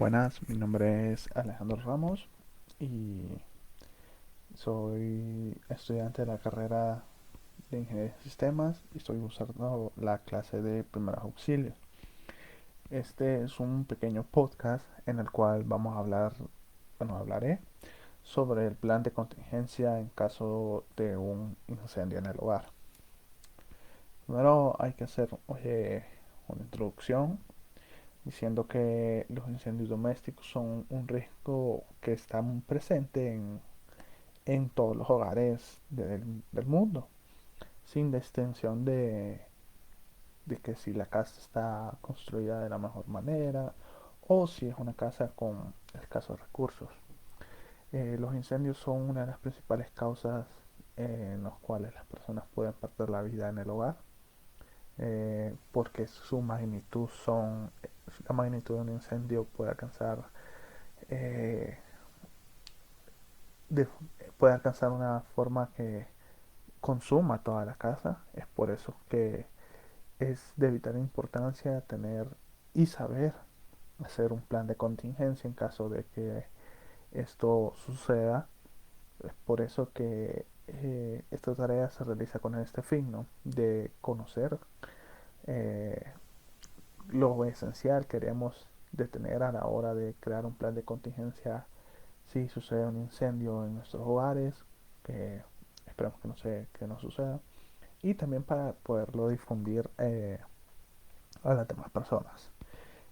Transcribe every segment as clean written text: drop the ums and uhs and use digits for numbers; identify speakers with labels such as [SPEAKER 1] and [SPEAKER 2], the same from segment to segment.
[SPEAKER 1] Buenas, mi nombre es Alejandro Ramos y soy estudiante de la carrera de Ingeniería de Sistemas y estoy usando la clase de primeros auxilios. Este es un pequeño podcast en el cual hablaré sobre el plan de contingencia en caso de un incendio en el hogar. Primero hay que hacer una introducción diciendo que los incendios domésticos son un riesgo que está muy presente en todos los hogares del mundo, sin distinción de que si la casa está construida de la mejor manera o si es una casa con escasos recursos. Los incendios son una de las principales causas en las cuales las personas pueden perder la vida en el hogar, porque la magnitud de un incendio eh, de- puede alcanzar una forma que consuma toda la casa. Es por eso que es de vital importancia tener y saber hacer un plan de contingencia en caso de que esto suceda. Es por eso que esta tarea se realiza con este fin, ¿no? De conocer eh, lo esencial que queremos de tener a la hora de crear un plan de contingencia si sucede un incendio en nuestros hogares, que esperemos que no suceda, y también para poderlo difundir a las demás personas.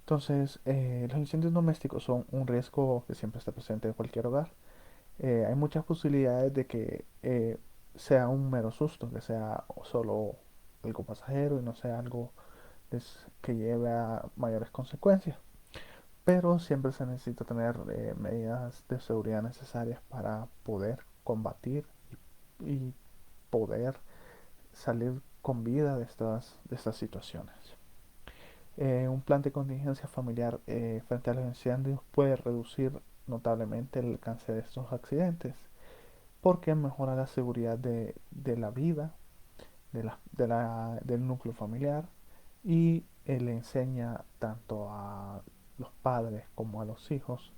[SPEAKER 1] Entonces, los incendios domésticos son un riesgo que siempre está presente en cualquier hogar. Hay muchas posibilidades de que sea un mero susto, que sea solo algo pasajero y no sea algo que lleve a mayores consecuencias. Pero siempre se necesita tener medidas de seguridad necesarias para poder combatir y poder salir con vida de estas situaciones. Un plan de contingencia familiar frente a los incendios puede reducir notablemente el alcance de estos accidentes porque mejora la seguridad de la vida del núcleo familiar y le enseña tanto a los padres como a los hijos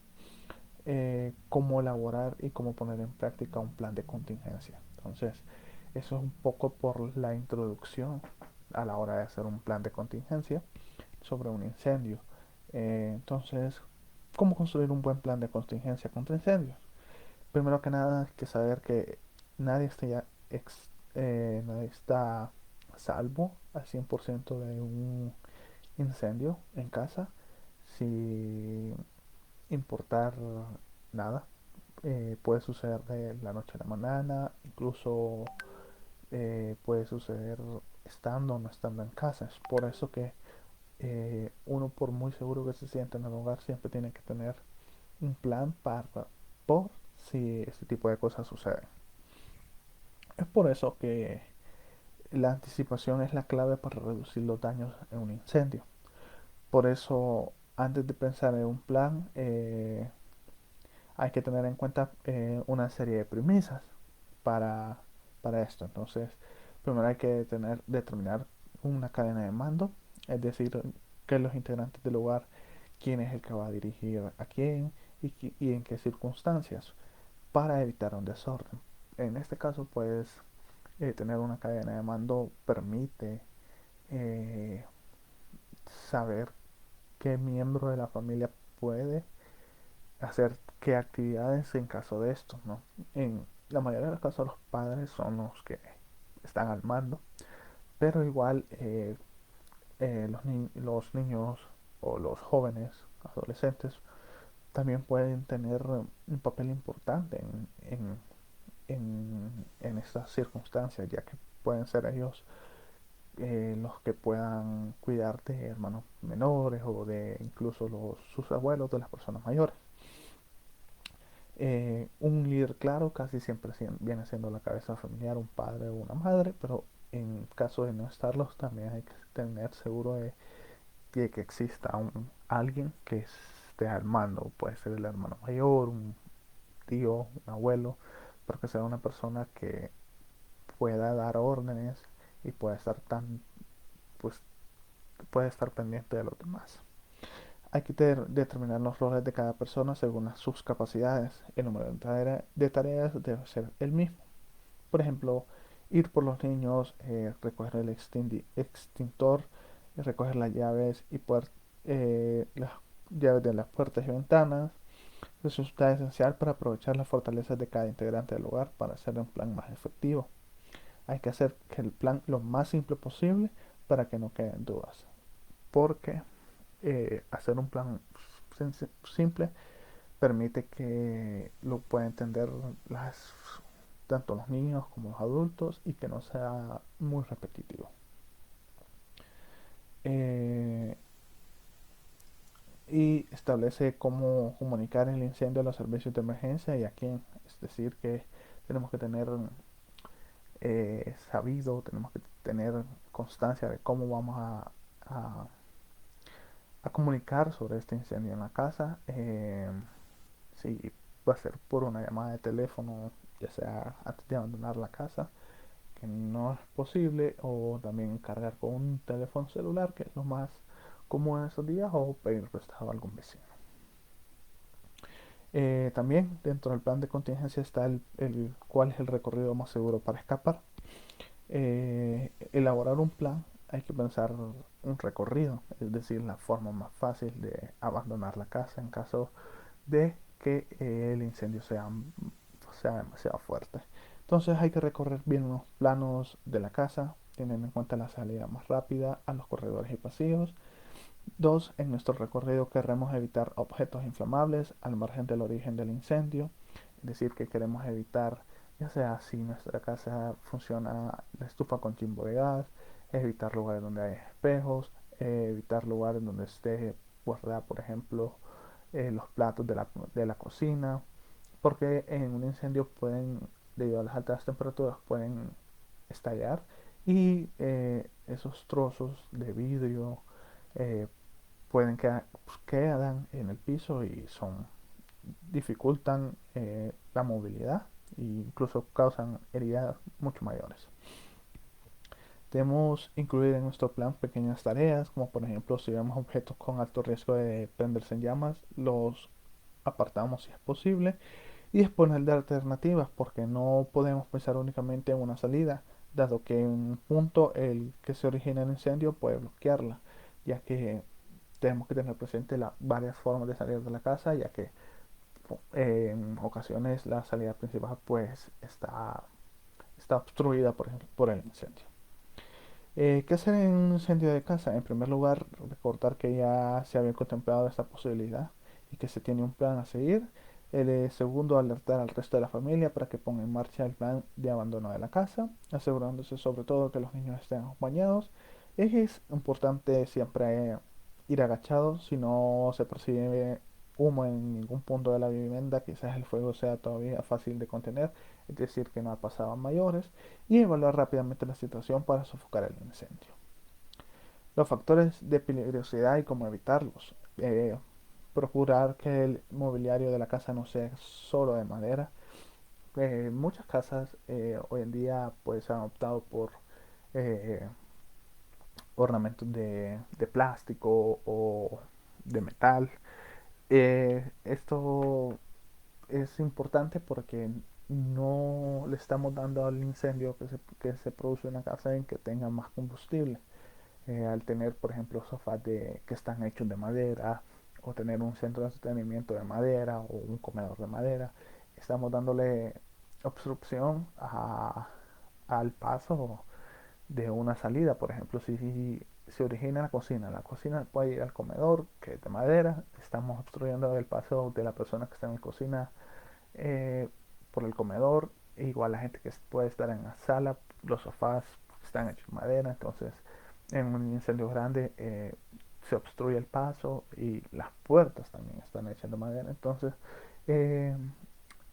[SPEAKER 1] cómo elaborar y cómo poner en práctica un plan de contingencia. Entonces, eso es un poco por la introducción a la hora de hacer un plan de contingencia sobre un incendio. Entonces, ¿cómo construir un buen plan de contingencia contra incendios? Primero que nada, hay que saber que nadie está, nadie está salvo al 100% de un incendio en casa, sin importar nada. Puede suceder de la noche a la mañana, incluso puede suceder estando o no estando en casa. Es por eso que uno, por muy seguro que se sienta en el hogar, siempre tiene que tener un plan por si este tipo de cosas suceden. Es por eso que la anticipación es la clave para reducir los daños en un incendio. Por eso, antes de pensar en un plan, hay que tener en cuenta una serie de premisas para, para esto. Entonces, primero hay que determinar una cadena de mando, es decir, que los integrantes del hogar, quién es el que va a dirigir a quién y en qué circunstancias, para evitar un desorden. En este caso, pues, tener una cadena de mando permite eh, saber qué miembro de la familia puede hacer qué actividades en caso de esto, ¿no? En la mayoría de los casos los padres son los que están al mando, pero igual los niños o los jóvenes, adolescentes, también pueden tener un papel importante en estas circunstancias, ya que pueden ser ellos los que puedan cuidar de hermanos menores o de incluso sus abuelos, de las personas mayores. Un líder claro casi siempre viene siendo la cabeza familiar, un padre o una madre, pero en caso de no estarlos también hay que tener seguro de que exista alguien que esté al mando. Puede ser el hermano mayor, un tío, un abuelo, pero que sea una persona que pueda dar órdenes y pueda estar pues puede estar pendiente de los demás. Hay que determinar los roles de cada persona según sus capacidades. El número de tareas debe ser el mismo. Por ejemplo, ir por los niños, recoger el extintor, recoger las llaves y las llaves de las puertas y ventanas. Eso está esencial para aprovechar las fortalezas de cada integrante del hogar para hacer un plan más efectivo. Hay que hacer que el plan lo más simple posible para que no queden dudas. Porque hacer un plan simple permite que lo puedan entender tanto los niños como los adultos y que no sea muy repetitivo. Eh, y establece cómo comunicar el incendio a los servicios de emergencia y a quién. Es decir, que tenemos que tener tenemos que tener constancia de cómo vamos a, a comunicar sobre este incendio en la casa. Si va a ser por una llamada de teléfono, ya sea antes de abandonar la casa, que no es posible, o también cargar con un teléfono celular, que es lo más común en esos días, o pedir prestado a algún vecino. También dentro del plan de contingencia está cuál es el recorrido más seguro para escapar. Elaborar un plan, hay que pensar un recorrido, es decir, la forma más fácil de abandonar la casa en caso de que el incendio sea demasiado fuerte. Entonces hay que recorrer bien los planos de la casa, teniendo en cuenta la salida más rápida a los corredores y pasillos. 2. En nuestro recorrido queremos evitar objetos inflamables al margen del origen del incendio, es decir, que queremos evitar, ya sea si nuestra casa funciona la estufa con chimbo de gas, evitar lugares donde hay espejos, evitar lugares donde esté guardada, por ejemplo, los platos de la cocina, porque en un incendio debido a las altas temperaturas, pueden estallar y esos trozos de vidrio eh, quedan en el piso y dificultan la movilidad e incluso causan heridas mucho mayores. Debemos incluir en nuestro plan pequeñas tareas, como por ejemplo si vemos objetos con alto riesgo de prenderse en llamas, los apartamos si es posible y disponer de alternativas, porque no podemos pensar únicamente en una salida, dado que en un punto el que se origina el incendio puede bloquearla, ya que tenemos que tener presente varias formas de salir de la casa, ya que en ocasiones la salida principal pues está obstruida por ejemplo, por el incendio. ¿Qué hacer en un incendio de casa? En primer lugar, recordar que ya se había contemplado esta posibilidad y que se tiene un plan a seguir. Segundo, alertar al resto de la familia para que ponga en marcha el plan de abandono de la casa, asegurándose sobre todo que los niños estén acompañados. Es importante siempre ir agachados si no se percibe humo en ningún punto de la vivienda, quizás el fuego sea todavía fácil de contener, es decir, que no ha pasado a mayores, y evaluar rápidamente la situación para sofocar el incendio. Los factores de peligrosidad y cómo evitarlos. Procurar que el mobiliario de la casa no sea solo de madera. Muchas casas hoy en día pues han optado por eh, ornamentos de plástico o de metal. Esto es importante porque no le estamos dando al incendio que se produce en la casa en que tenga más combustible. Al tener, por ejemplo, que están hechos de madera, o tener un centro de entretenimiento de madera, o un comedor de madera, estamos dándole obstrucción al paso de una salida. Por ejemplo, si se origina en la cocina puede ir al comedor, que es de madera, estamos obstruyendo el paso de la persona que está en la cocina eh, por el comedor. Igual la gente que puede estar en la sala, los sofás están hechos de madera, entonces en un incendio grande se obstruye el paso y las puertas también están hechas de madera, entonces eh,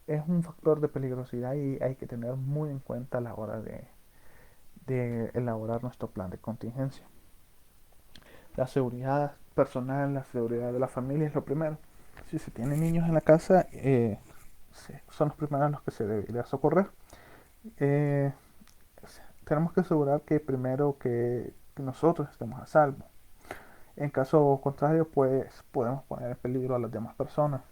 [SPEAKER 1] es un factor de peligrosidad y hay que tener muy en cuenta a la hora de elaborar nuestro plan de contingencia. La seguridad personal, la seguridad de la familia es lo primero. Si se tienen niños en la casa, son los primeros a los que se debería socorrer. Eh, Tenemos que asegurar que primero que nosotros estemos a salvo. En caso contrario, pues podemos poner en peligro a las demás personas.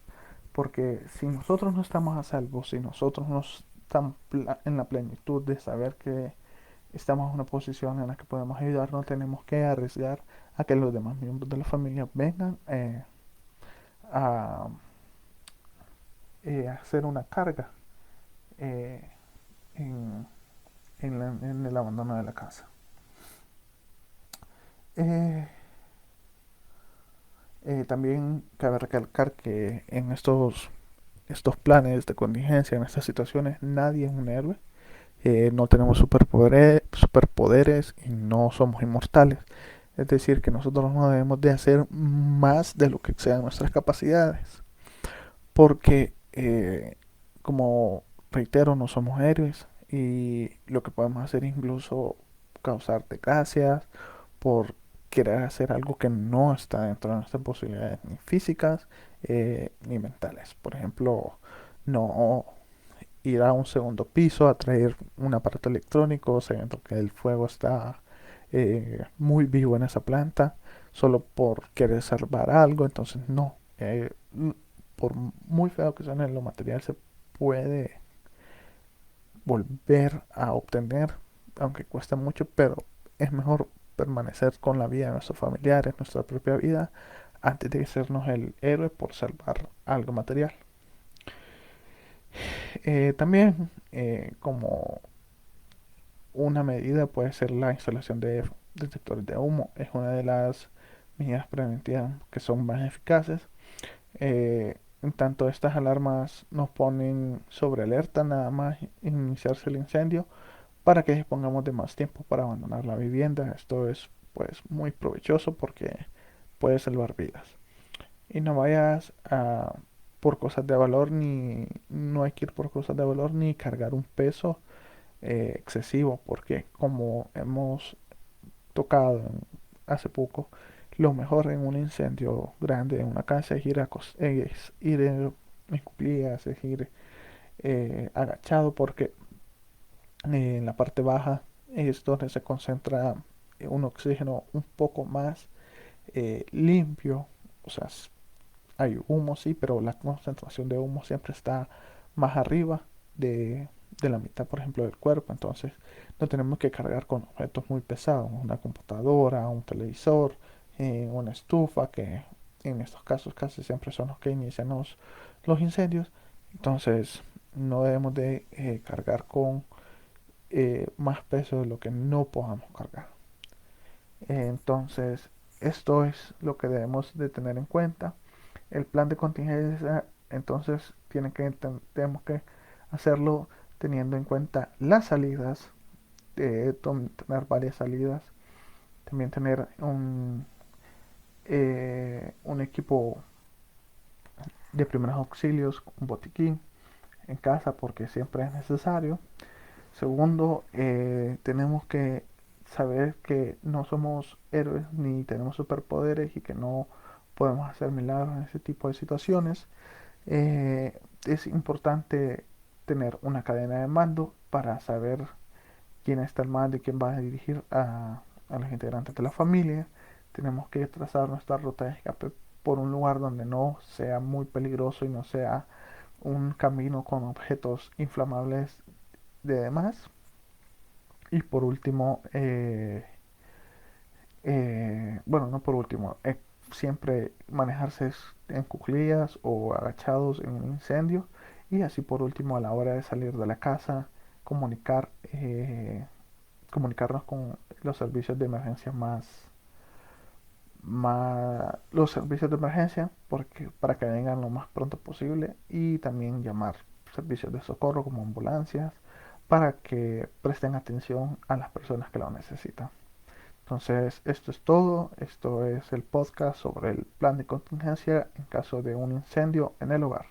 [SPEAKER 1] Porque si nosotros no estamos a salvo, si nosotros no estamos en la plenitud de saber que estamos en una posición en la que podemos ayudar, no tenemos que arriesgar a que los demás miembros de la familia vengan a, hacer una carga eh, en, en el abandono de la casa. Eh, También cabe recalcar que en estos planes de contingencia, en estas situaciones, nadie es un héroe. No tenemos superpoderes y no somos inmortales. Es decir, que nosotros no debemos de hacer más de lo que sean nuestras capacidades. Porque, como reitero, no somos héroes y lo que podemos hacer es incluso causar desgracias por querer hacer algo que no está dentro de nuestras posibilidades ni físicas ni mentales. Por ejemplo, no ir a un segundo piso a traer un aparato electrónico sabiendo que el fuego está muy vivo en esa planta solo por querer salvar algo. Entonces no, por muy feo que suene lo material se puede volver a obtener, aunque cuesta mucho, pero es mejor permanecer con la vida de nuestros familiares, nuestra propia vida, antes de sernos el héroe por salvar algo material. También, como una medida puede ser la instalación de detectores de humo. Es una de las medidas preventivas que son más eficaces. En tanto, estas alarmas nos ponen sobre alerta nada más iniciarse el incendio para que dispongamos de más tiempo para abandonar la vivienda. Esto es pues muy provechoso porque puede salvar vidas. Y no vayas a por cosas de valor ni no hay que ir por cosas de valor ni cargar un peso excesivo, porque como hemos tocado hace poco, lo mejor en un incendio grande en una casa es ir, es ir en cuclillas, es ir agachado, porque en la parte baja es donde se concentra un oxígeno un poco más limpio. O sea, hay humo, sí, pero la concentración de humo siempre está más arriba de la mitad, por ejemplo, del cuerpo. Entonces, no tenemos que cargar con objetos muy pesados, una computadora, un televisor, una estufa, que en estos casos casi siempre son los que inician los incendios. Entonces, no debemos de cargar con más peso de lo que no podamos cargar. Entonces, esto es lo que debemos de tener en cuenta. El plan de contingencia, entonces, tenemos que hacerlo teniendo en cuenta las salidas, tener varias salidas, también tener un equipo de primeros auxilios, un botiquín en casa porque siempre es necesario. Segundo, tenemos que saber que no somos héroes ni tenemos superpoderes y que no podemos hacer milagros en ese tipo de situaciones. Es importante tener una cadena de mando para saber quién está al mando y quién va a dirigir a los integrantes de la familia. Tenemos que trazar nuestra ruta de escape por un lugar donde no sea muy peligroso y no sea un camino con objetos inflamables de demás. Y por último, bueno, no por último, siempre manejarse en cuclillas o agachados en un incendio. Y así por último, a la hora de salir de la casa, comunicarnos con los servicios de emergencia los servicios de emergencia porque, para que vengan lo más pronto posible y también llamar servicios de socorro como ambulancias para que presten atención a las personas que lo necesitan. Entonces, esto es todo. Esto es el podcast sobre el plan de contingencia en caso de un incendio en el hogar.